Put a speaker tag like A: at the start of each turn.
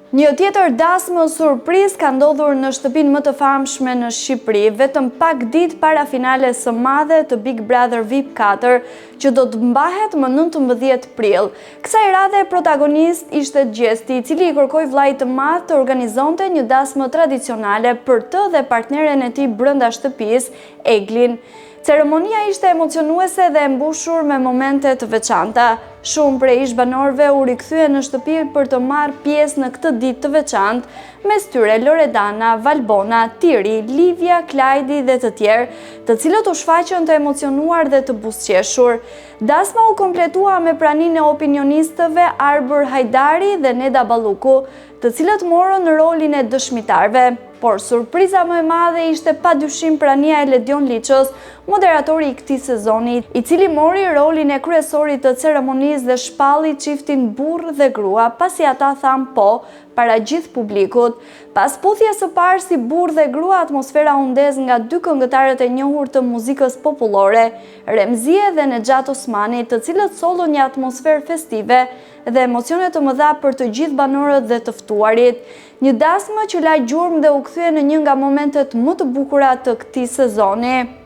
A: Një tjetër dasmë surprizë ka ndodhur në shtëpinë më të famshme në Shqipëri, vetëm pak ditë para finales së madhe të Big Brother VIP 4, që do të mbahet më 19 prill. Kësaj radhe protagonist ishte Gjesti, i cili i kërkoi vllait të madh të organizonte një dasmë tradicionale për të dhe partneren e tij brenda shtëpisë, Eglin. Ceremonia ishte emocionuese dhe e mbushur me momente të veçanta. Shumë prej ish-banorëve u rikthyen në shtëpi për të marrë pjesë në këtë ditë të veçantë, mes tyre Loredana, Valbona, Tiri, Livia, Klajdi dhe të tjerë, të cilët u shfaqën të emocionuar dhe të buzëqeshur. Dasma u kompletua me praninë e opinionistëve Arbër Hajdari dhe Neda Balluku, të cilët morën në rolin e dëshmitarëve. Por surpriza më e madhe ishte padyshim prania e Ledion Liçës, moderatori i këtij sezoni, i cili mori rolin e kryesorit të ceremonisë dhe shpalli çiftin burr dhe grua, pasi ata thanë po para gjithë publikut. Pas puthjes së parë si burr dhe grua, atmosfera u ndez nga dy këngëtarët e njohur të muzikës popullore, Remzie dhe Nexhat Osmani, të cilët sollën një atmosferë festive dhe emocione të mëdha për të gjithë banorët dhe të ftuarit. Një dasmë që la gjurmë dhe u kthye në një nga momentet më të bukura të këtij sezoni.